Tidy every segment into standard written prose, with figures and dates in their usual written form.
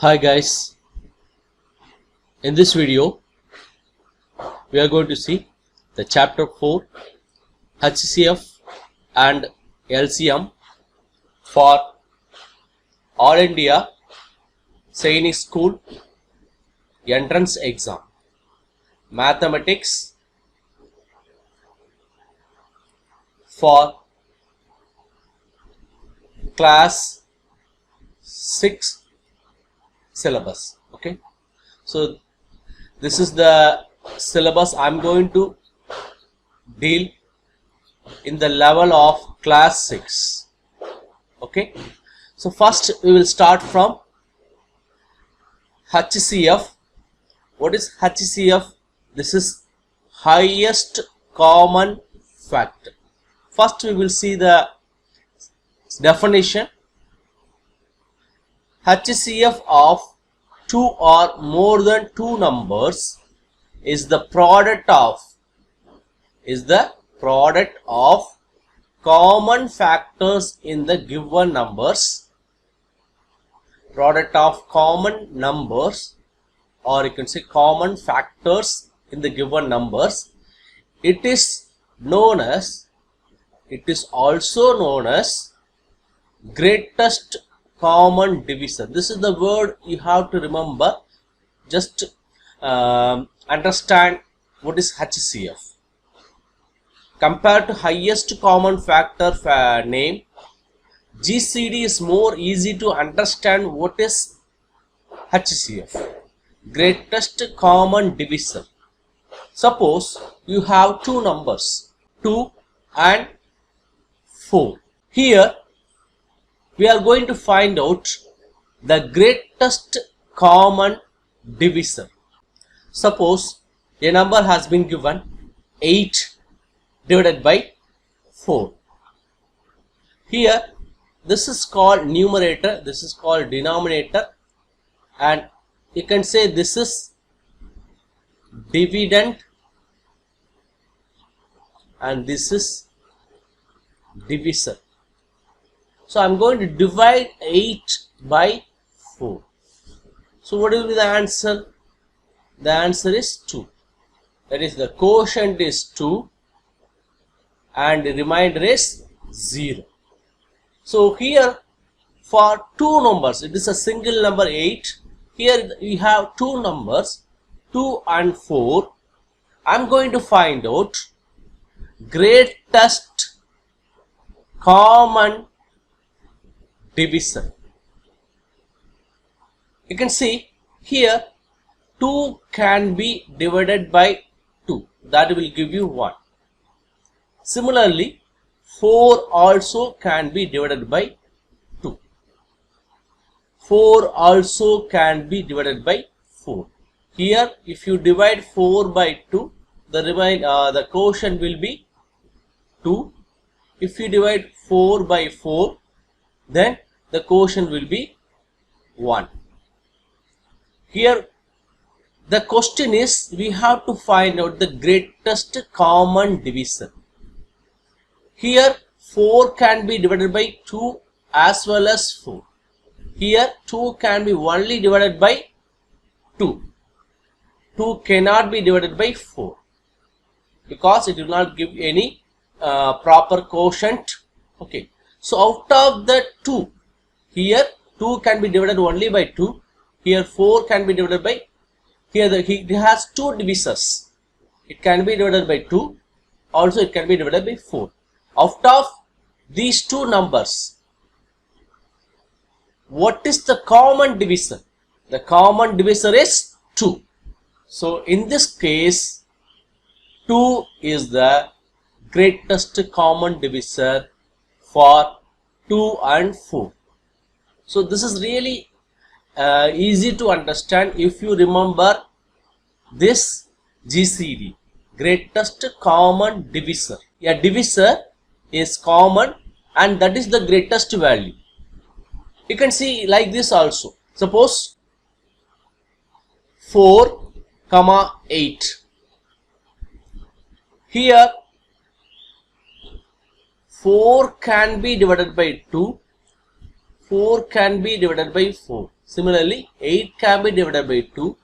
Hi guys, in this video we are going to see the chapter 4 HCF and LCM for All India Sainik School entrance exam mathematics for class 6 syllabus. Okay, so this is the syllabus I'm going to deal in the level of class 6. Okay, so first we will start from HCF. What is HCF? This is highest common factor. First we will see the definition. HCF of two or more than two numbers is the product of common factors in the given numbers. Product of common numbers, or you can say common factors in the given numbers. It is also known as greatest common divisor. This is the word you have to remember. Just understand what is HCF. Compared to highest common factor name, GCD is more easy to understand. What is HCF? Greatest common divisor. Suppose you have two numbers, 2 and 4. Here we are going to find out the greatest common divisor. Suppose a number has been given 8 divided by 4. Here this is called numerator, this is called denominator, and you can say this is dividend and this is divisor. So I am going to divide 8 by 4. So what will be the answer? The answer is 2. That is, the quotient is 2 and the remainder is 0. So here for two numbers, it is a single number 8. Here we have two numbers 2 and 4. I am going to find out greatest common divisor. You can see here 2 can be divided by 2, that will give you 1. Similarly 4 also can be divided by 2. 4 also can be divided by 4. Here if you divide 4 by 2, the quotient will be 2. If you divide 4 by 4, then the quotient will be 1. Here the question is, we have to find out the greatest common divisor. Here 4 can be divided by 2 as well as 4. Here 2 can be only divided by 2. 2 cannot be divided by 4 because it will not give any proper quotient. Okay. So out of the 2, here 2 can be divided only by 2. Here 4 can be divided by, here it has two divisors. It can be divided by 2. Also it can be divided by 4. Out of these two numbers, what is the common divisor? The common divisor is 2. So in this case, 2 is the greatest common divisor for 2 and 4. So this is really easy to understand if you remember this GCD, greatest common divisor. A divisor is common and that is the greatest value. You can see like this also. Suppose 4, 8. Here 4 can be divided by 2. 4 can be divided by 4. Similarly, 8 can be divided by 2.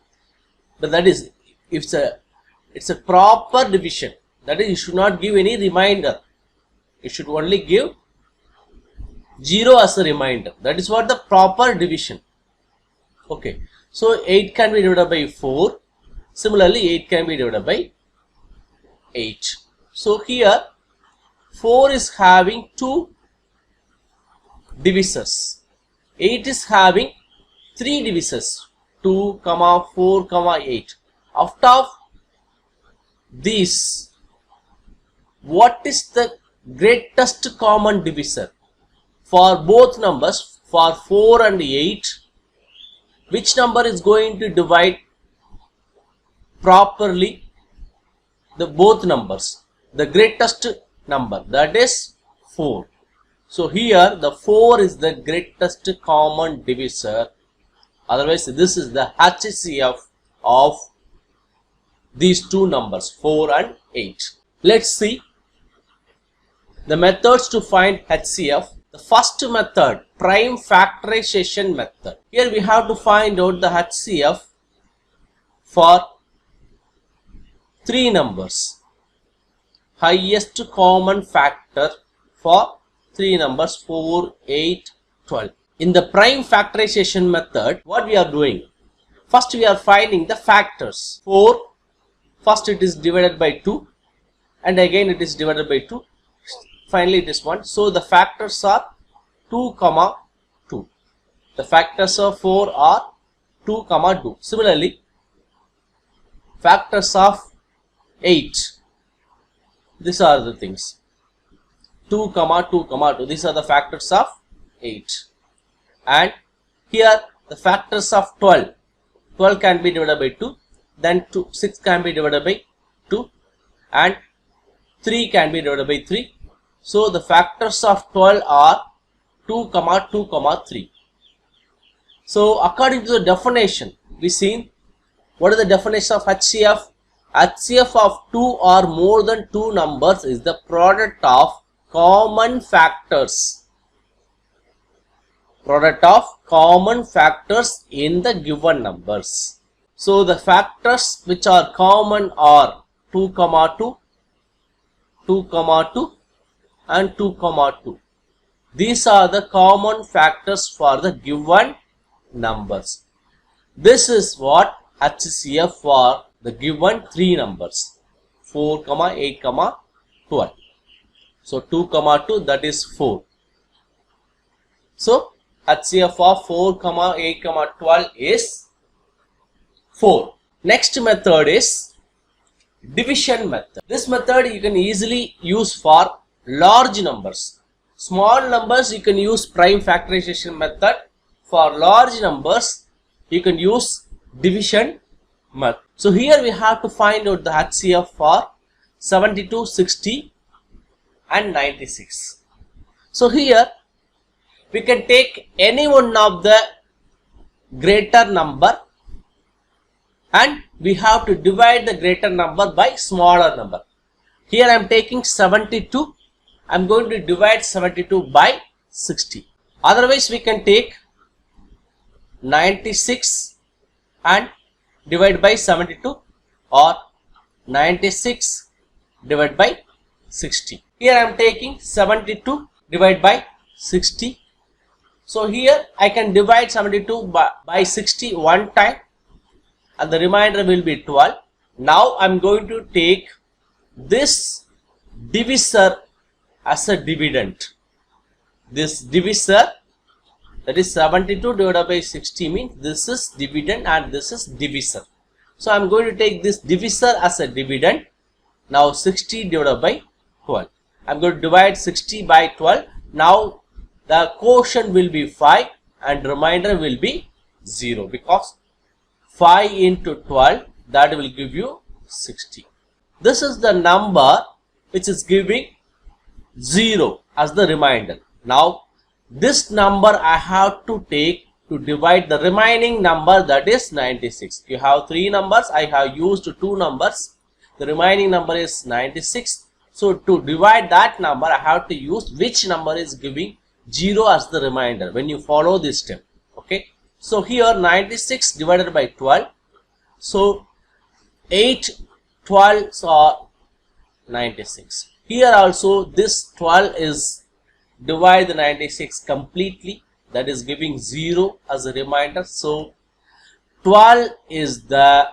But that is, it's a proper division. That is, you should not give any remainder. You should only give 0 as a remainder. That is what the proper division. Okay. So 8 can be divided by 4. Similarly, 8 can be divided by 8. So here 4 is having 2 divisors. 8 is having 3 divisors. 2, 4, 8. Out of these, what is the greatest common divisor? For both numbers, for 4 and 8, which number is going to divide properly the both numbers? The greatest number, that is 4. So here the 4 is the greatest common divisor. Otherwise, this is the HCF of these two numbers, 4 and 8. Let's see the methods to find HCF. The first method, prime factorization method. Here we have to find out the HCF for 3 numbers. Highest common factor for 3 numbers, 4, 8, 12. In the prime factorization method, what we are doing? First we are finding the factors. 4, first it is divided by 2 and again it is divided by 2. Finally it is 1. So the factors are 2, 2. The factors of 4 are 2, 2. Similarly, factors of 8. These are the things. 2, 2, 2. These are the factors of 8. And here the factors of 12. 12 can be divided by 2. Then 6 can be divided by 2. And 3 can be divided by 3. So the factors of 12 are 2, 2, 3. So according to the definition, we seen what is the definition of HCF? HCF of 2 or more than 2 numbers is the product of common factors. Product of common factors in the given numbers. So the factors which are common are 2, 2, 2, 2 and 2, 2. These are the common factors for the given numbers. This is what HCF for the given 3 numbers, 4, 8, 12. So 2, 2, that is 4. So HCF of 4, 8, 12 is 4. Next method is division method. This method you can easily use for large numbers. Small numbers you can use prime factorization method. For large numbers you can use division method. So here we have to find out the HCF for 72, 60 and 96. So here we can take any one of the greater number and we have to divide the greater number by smaller number. Here I am taking 72. I am going to divide 72 by 60. Otherwise we can take 96 and divide by 72 or 96 divided by 60. Here I am taking 72 divided by 60. So here I can divide 72 by 60 one time and the remainder will be 12. Now I am going to take this divisor as a dividend. This divisor, that is 72 divided by 60, means this is dividend and this is divisor. So I am going to take this divisor as a dividend. Now 60 divided by 12. I am going to divide 60 by 12. Now the quotient will be 5 and remainder will be 0 because 5 into 12, that will give you 60. This is the number which is giving 0 as the remainder. Now this number I have to take to divide the remaining number, that is 96. You have 3 numbers, I have used 2 numbers. The remaining number is 96. So to divide that number I have to use which number is giving 0 as the remainder when you follow this step. Okay, so here 96 divided by 12, so 8 12s are 96. Here also this 12 is divide the 96 completely, that is giving 0 as a remainder. So 12 is the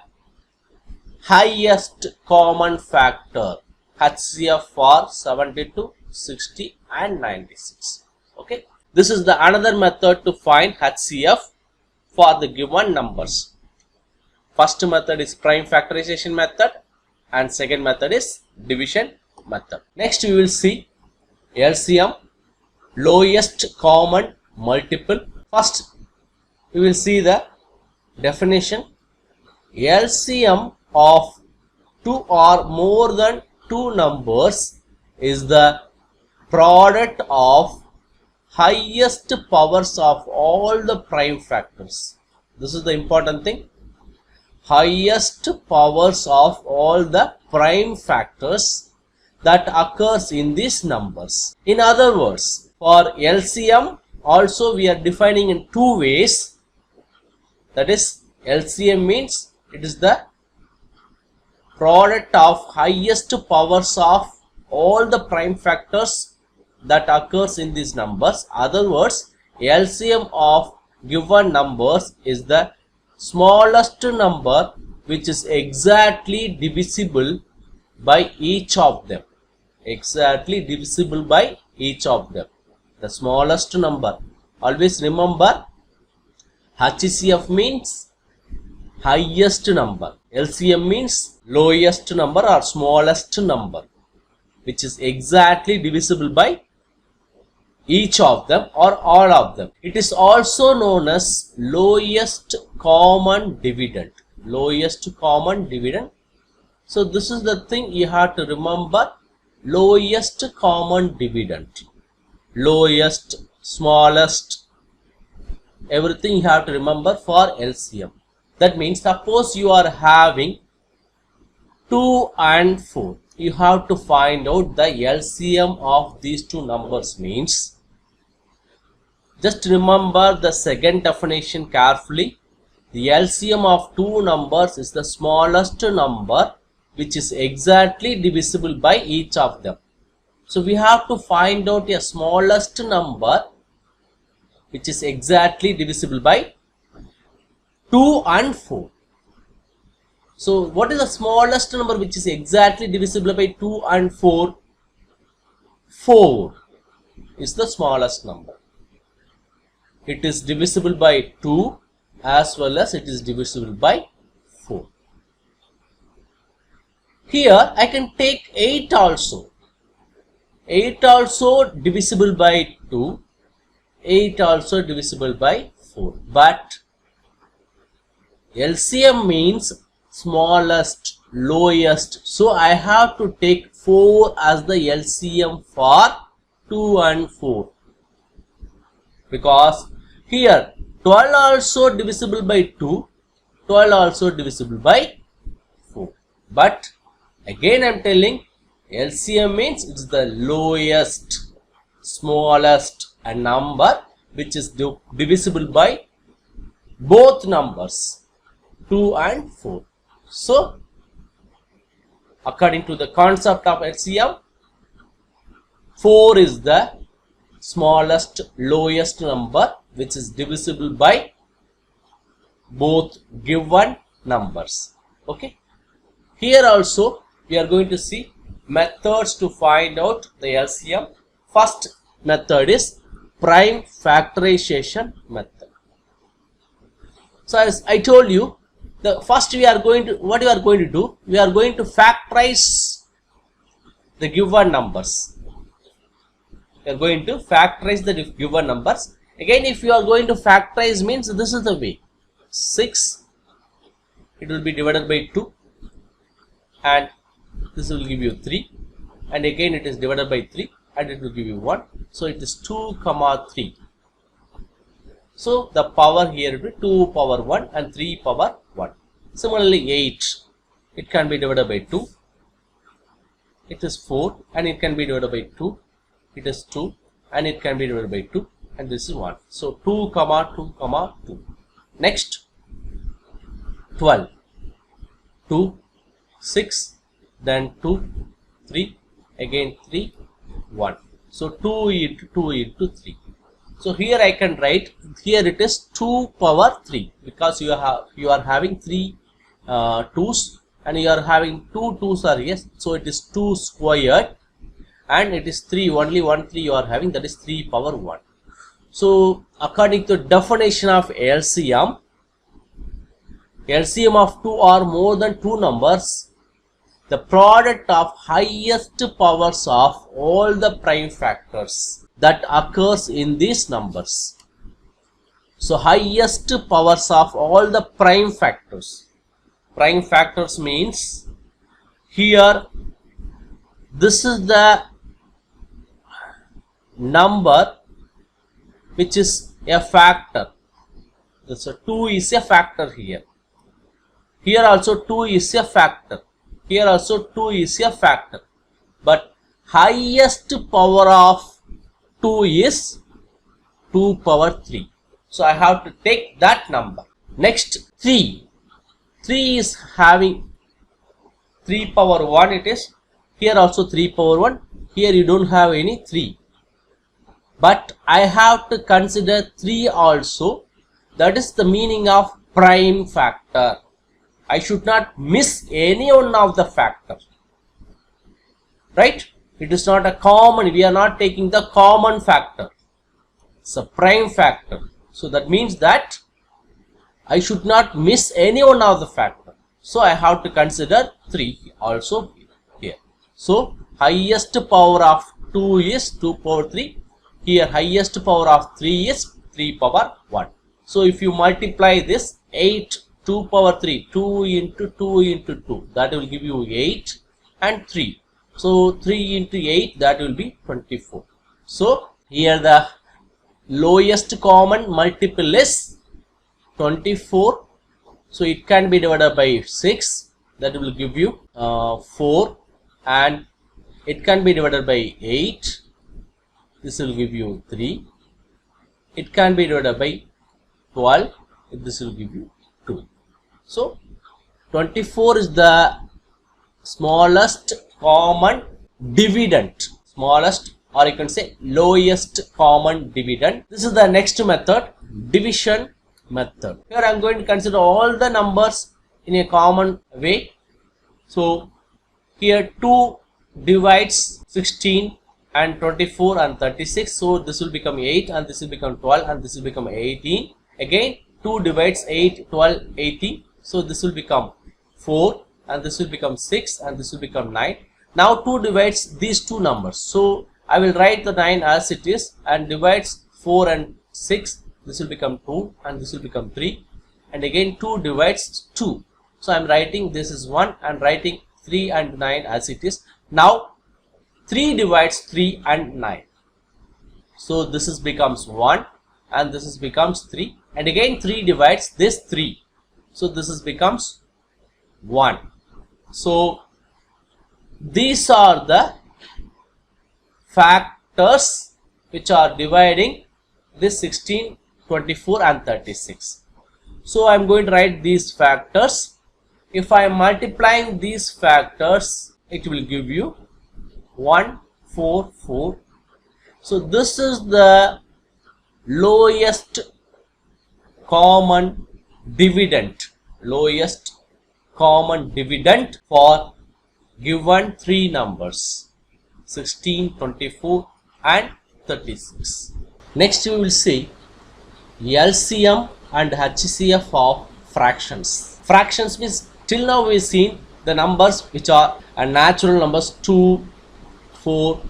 highest common factor, HCF, for 72, 60 and 96. Okay, this is the another method to find HCF for the given numbers. First method is prime factorization method and second method is division method. Next we will see LCM, lowest common multiple. First we will see the definition. LCM of two or more than two numbers is the product of highest powers of all the prime factors. This is the important thing. Highest powers of all the prime factors that occurs in these numbers. In other words, for LCM also we are defining in two ways. That is, LCM means it is the product of highest powers of all the prime factors that occurs in these numbers. Other words, LCM of given numbers is the smallest number which is exactly divisible by each of them. Exactly divisible by each of them. The smallest number. Always remember, HCF means highest number. LCM means lowest number or smallest number, which is exactly divisible by each of them or all of them. It is also known as lowest common dividend. Lowest common dividend. So this is the thing you have to remember. Lowest common dividend. Lowest, smallest, everything you have to remember for LCM. That means suppose you are having 2 and 4. You have to find out the LCM of these two numbers. Means just remember the second definition carefully. The LCM of two numbers is the smallest number which is exactly divisible by each of them. So we have to find out a smallest number which is exactly divisible by 2 and 4. So what is the smallest number which is exactly divisible by 2 and 4? 4 is the smallest number. It is divisible by 2 as well as it is divisible by 4. Here I can take 8 also. 8 also divisible by 2. 8 also divisible by 4. But LCM means smallest, lowest. So I have to take 4 as the LCM for 2 and 4. Because here 12 also divisible by 2. 12 also divisible by 4. But again I am telling, LCM means it is the lowest, smallest a number which is divisible by both numbers 2 and 4. So according to the concept of LCM, 4 is the smallest, lowest number which is divisible by both given numbers. Okay, here also we are going to see methods to find out the LCM. First method is prime factorization method. So as I told you, the first we are going to, what we are going to do, we are going to factorize the given numbers. We are going to factorize the given numbers. Again, if you are going to factorize means this is the way. 6, it will be divided by 2 and this will give you 3, and again it is divided by 3 and it will give you 1. So it is 2, 3. So the power here will be 2 power 1 and 3 power 1. Similarly 8, it can be divided by 2. It is 4 and it can be divided by 2. It is 2 and it can be divided by 2, and this is 1. So 2 comma 2 comma 2. Next 12, 2, 6, then 2, 3, again 3, 1. So 2 into 2 into 3. So here I can write, here it is 2 power 3, because you are having 3 2's, and you are having 2 2's are here, so it is 2 squared, and it is 3, only 1 3 you are having, that is 3 power 1. So according to definition of LCM of 2 or more than 2 numbers, the product of highest powers of all the prime factors that occurs in these numbers. So highest powers of all the prime factors. Prime factors means here this is the number which is a factor. So 2 is a factor here. Here also 2 is a factor. Here also 2 is a factor. But highest power of 2 is 2 power 3. So I have to take that number. Next 3. 3 is having 3 power 1 it is. Here also 3 power 1. Here you don't have any 3. But I have to consider 3 also. That is the meaning of prime factor. I should not miss any one of the factors. Right? It is not a common. We are not taking the common factor. It's a prime factor. So that means that I should not miss any one of the factor. So I have to consider 3 also here. So highest power of 2 is 2 power 3. Here highest power of 3 is 3 power 1. So if you multiply this 8 2 power 3, 2 into 2 into 2, that will give you 8 and 3. So 3 into 8, that will be 24. So here the lowest common multiple is 24. So it can be divided by 6, that will give you 4, and it can be divided by 8, this will give you 3. It can be divided by 12, this will give you 2. So 24 is the smallest common dividend, smallest, or you can say lowest common dividend. This is the next method, division method. Here I am going to consider all the numbers in a common way. So here 2 divides 16 and 24 and 36. So this will become 8, and this will become 12, and this will become 18. Again 2 divides 8, 12, 18. So this will become 4, and this will become 6, and this will become 9. Now 2 divides these two numbers. So I will write the 9 as it is, and divides 4 and 6. This will become 2, and this will become 3. And again 2 divides 2. So I am writing this is 1 and writing 3 and 9 as it is. Now 3 divides 3 and 9. So this is becomes 1, and this is becomes 3. And again 3 divides this 3. So this is becomes 1. So these are the factors which are dividing this 16, 24 and 36. So I am going to write these factors. If I am multiplying these factors, it will give you 1, 4, 4. So this is the lowest common dividend, lowest common dividend for given 3 numbers, 16, 24 and 36. Next we will see LCM and HCF of fractions. Fractions means till now we have seen the numbers which are natural numbers, 2, 4,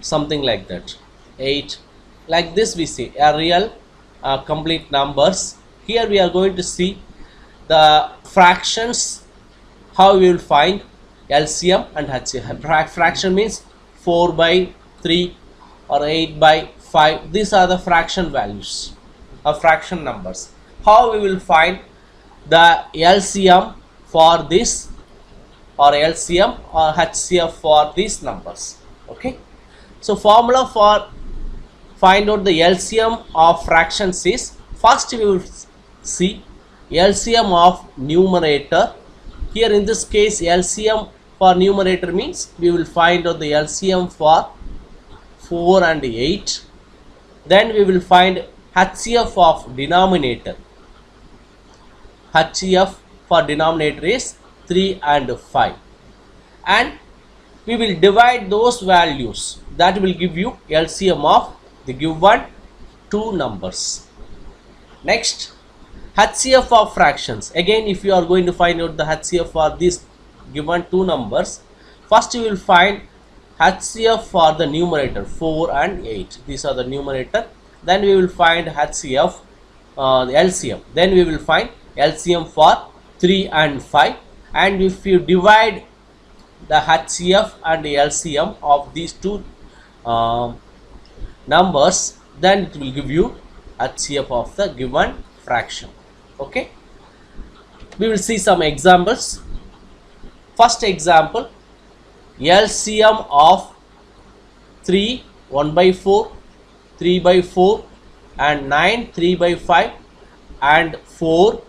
something like that, 8, like this we see a real complete numbers. Here we are going to see the fractions, how we will find LCM and HCF. Fraction means 4 by 3 or 8 by 5. These are the fraction values of fraction numbers. How we will find the LCM for this, or LCM or HCF for these numbers. Okay. So formula for find out the LCM of fractions is, first we will see LCM of numerator. Here in this case LCM for numerator means we will find out the LCM for 4 and 8. Then we will find HCF of denominator. HCF for denominator is 3 and 5. And we will divide those values. That will give you LCM of the given two numbers. Next, HCF of fractions. Again, if you are going to find out the HCF for these given two numbers, first you will find HCF for the numerator 4 and 8. These are the numerator. Then we will find HCF, the LCM. Then we will find LCM for 3 and 5. And if you divide the HCF and the LCM of these two numbers, then it will give you HCF of the given fraction. Okay, we will see some examples. First example, LCM of 3 1 by 4, 3 by 4, and 9 3 by 5, and 4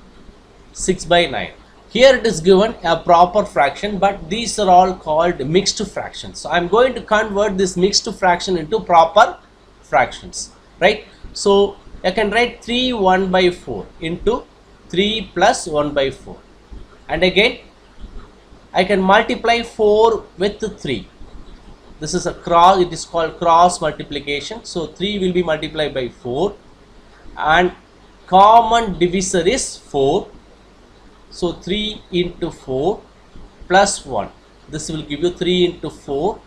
6 by 9. Here it is given a proper fraction, but these are all called mixed fractions. So I am going to convert this mixed fraction into proper fractions, right? So I can write 3 1 by 4 into 3 plus 1 by 4, and again I can multiply 4 with 3. This is a cross, it is called cross multiplication. So 3 will be multiplied by 4, and common divisor is 4. So 3 into 4 plus 1. This will give you 3 into 4.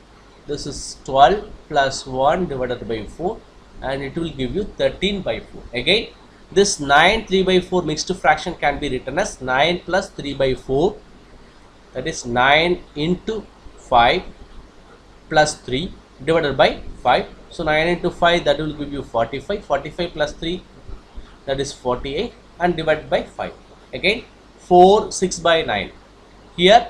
This is 12 plus 1 divided by 4, and it will give you 13 by 4. Again, this 9 3 by 4 mixed fraction can be written as 9 plus 3 by 4. That is 9 into 5 plus 3 divided by 5. So 9 into 5, that will give you 45. 45 plus 3, that is 48, and divided by 5. Again 4 6 by 9. Here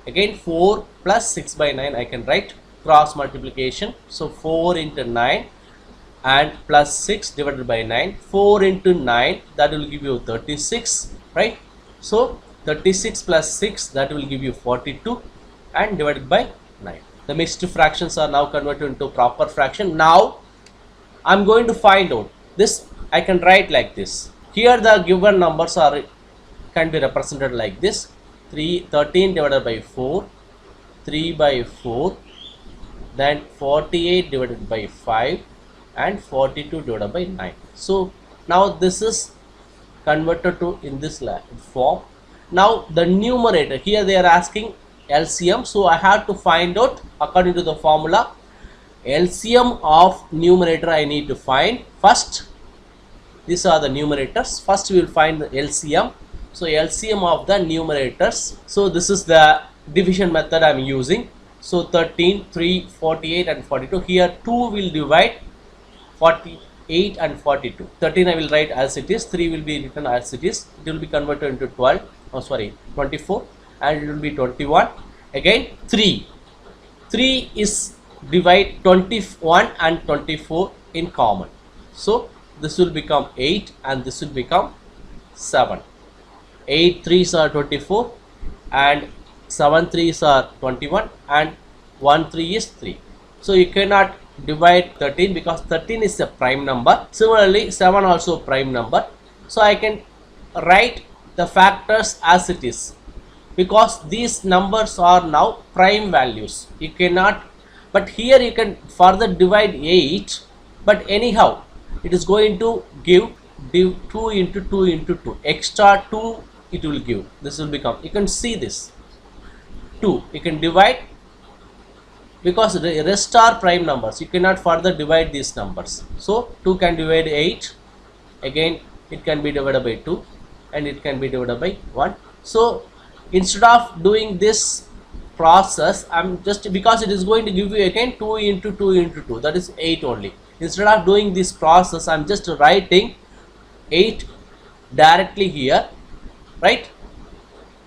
again 4 plus 6 by 9 I can write cross multiplication. So 4 into 9 and plus 6 divided by 9. 4 into 9, that will give you 36, right? So 36 plus 6, that will give you 42, and divided by 9. The mixed fractions are now converted into proper fraction. Now I am going to find out this. I can write like this. Here the given numbers are can be represented like this: 13 divided by 4, 3 by 4, then 48 divided by 5, and 42 divided by 9. So now this is converted to in this form. Now the numerator, here they are asking LCM, so I have to find out according to the formula. LCM of numerator I need to find. First, these are the numerators. First we will find the LCM. So LCM of the numerators. So this is the division method I am using. So 13, 3, 48 and 42. Here 2 will divide 48 and 42. 13 I will write as it is. 3 will be written as it is. It will be converted into 12. Oh sorry, 24, and it will be 21. Again 3. 3 is divide 21 and 24 in common. So this will become 8, and this will become 7. 8 3s are 24, and 7 3s are 21, and 1 3 is 3. So you cannot divide 13 because 13 is a prime number. Similarly 7 also prime number. So I can write the factors as it is, because these numbers are now prime values. You cannot, but here you can further divide 8, but anyhow it is going to give 2 into 2 into 2, extra 2 it will give. This will become, you can see this 2, you can divide, because the rest are prime numbers, you cannot further divide these numbers. So 2 can divide 8, again it can be divided by 2, and it can be divided by 1. So instead of doing this process, I'm just, because it is going to give you again 2 into 2 into 2, that is 8 only. Instead of doing this process, I'm just writing 8 directly here, right?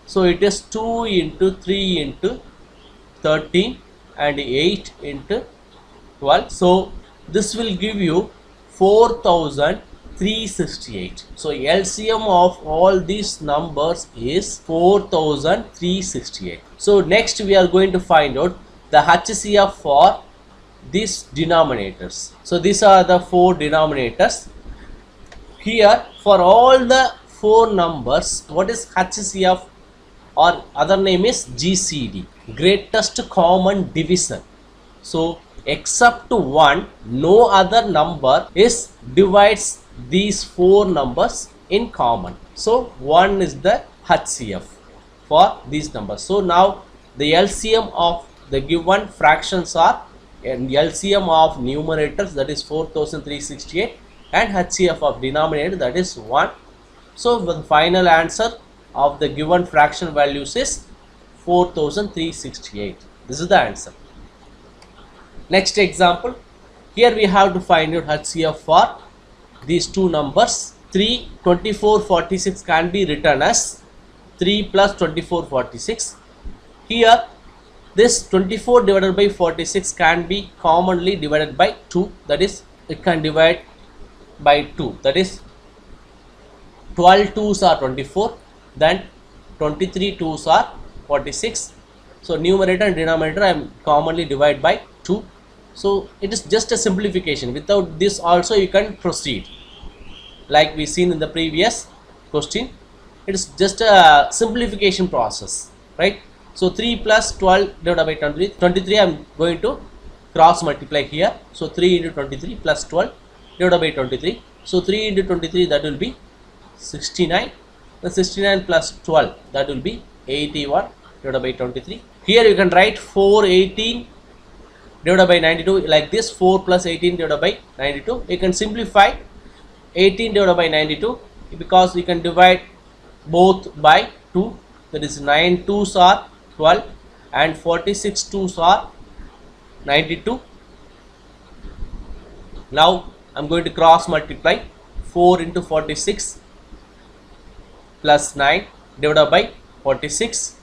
So it is 2 into 3 into 13 and 8 into 12. So this will give you 4368. So LCM of all these numbers is 4368. So next we are going to find out the HCF for these denominators. So these are the four denominators. Here for all the four numbers, what is HCF, or other name is GCD, greatest common divisor. So except one, no other number is divides these four numbers in common. So 1 is the HCF for these numbers. So now the LCM of the given fractions are, and LCM of numerators, that is 4368, and HCF of denominator, that is 1. So the final answer of the given fraction values is 4368. This is the answer. Next example, here we have to find out HCF for these two numbers. 3, 24, 46 can be written as 3 plus 24, 46. Here this 24 divided by 46 can be commonly divided by 2, that is it can divide by 2, that is 12 2s are 24, then 23 2s are 46. So numerator and denominator I am commonly divide by 2. So it is just a simplification. Without this also you can proceed, like we seen in the previous question. It is just a simplification process, right? So 3 plus 12 divided by 23 I am going to cross multiply here. So 3 into 23 plus 12 divided by 23. So 3 into 23, that will be 69. The 69 plus 12, that will be 81 divided by 23. Here you can write 418 divided by 92 like this. 4 plus 18 divided by 92. You can simplify 18 divided by 92 because you can divide both by 2, that is 9 2s are 12 and 46 2s are 92. Now I am going to cross multiply 4 into 46 plus 9 divided by 46.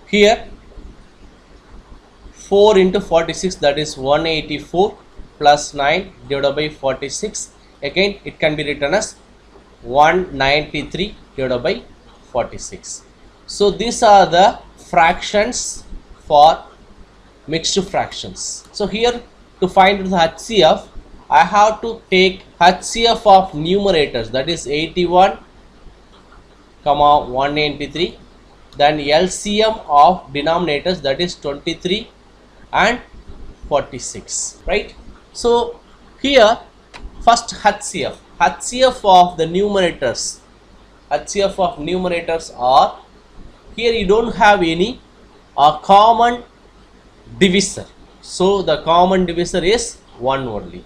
Here 4 into 46, that is 184 plus 9 divided by 46. Again it can be written as 193 divided by 46. So these are the fractions for mixed fractions. So here to find the HCF, I have to take HCF of numerators, that is 81 comma 193, then LCM of denominators, that is 23 and 46, right? So here first HCF of the numerators, HCF of numerators are, here you don't have any common divisor, so the common divisor is 1 only,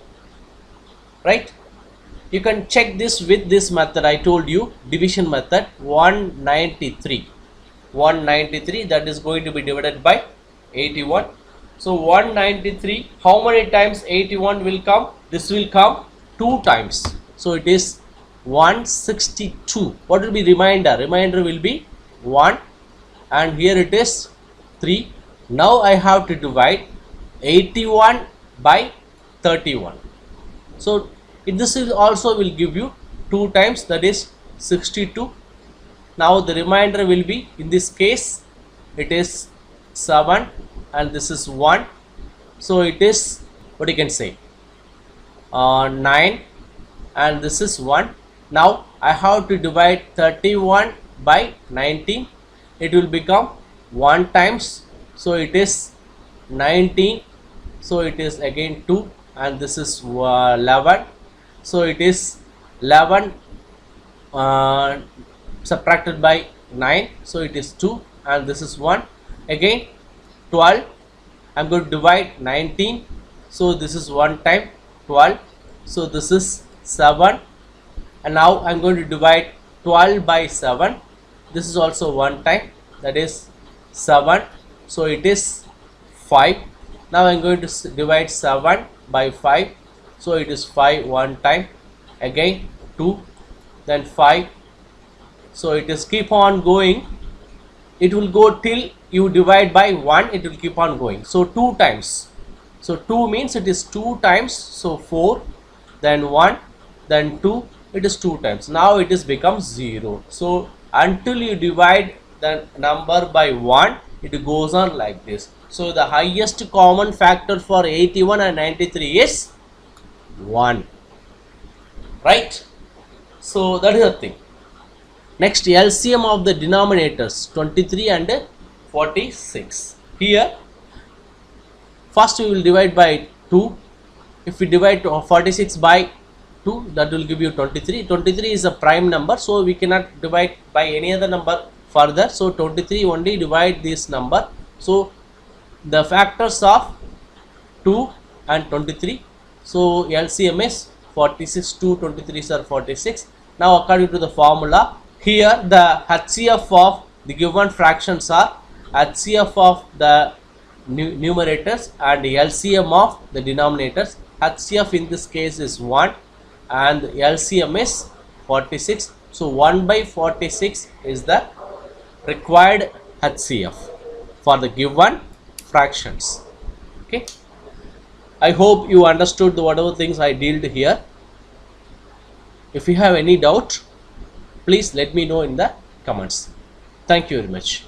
right? You can check this with this method I told you, division method. 193, that is going to be divided by 81. So 193, how many times 81 will come? This will come 2 times. So it is 162. What will be remainder? Remainder will be 1, and here it is 3. Now I have to divide 81 by 31. So this is also will give you 2 times, that is 62. Now the remainder will be, in this case it is 7 and this is 1. So it is, what you can say, 9 and this is 1. Now I have to divide 31 by 19. It will become 1 times. So it is 19. So it is again 2 and this is 11. So it is 11 subtracted by 9. So it is 2 and this is 1. Again 12. I am going to divide 19. So this is 1 time 12. So this is 7. And now I am going to divide 12 by 7. This is also 1 time, that is 7. So it is 5. Now I am going to divide 7 by 5. So it is 5 1 time, again 2, then 5. So it is keep on going. It will go till you divide by 1, it will keep on going. So 2 times. So 2 means it is 2 times, so 4. then 1, then 2, it is 2 times. Now it is becomes 0. So until you divide the number by 1, it goes on like this. So the highest common factor for 81 and 93 is 1, right? So that is the thing. Next, LCM of the denominators 23 and 46. Here first we will divide by 2. If we divide 46 by 2, that will give you 23. 23 is a prime number, so we cannot divide by any other number further. So 23 only divide this number. So the factors of 2 and 23. So LCM is 46. 2 23s are 46. Now according to the formula, here the HCF of the given fractions are HCF of the numerators and LCM of the denominators. HCF in this case is 1 and LCM is 46. So 1 by 46 is the required HCF for the given fractions. Okay, I hope you understood whatever things I dealt here. If you have any doubt, please let me know in the comments. Thank you very much.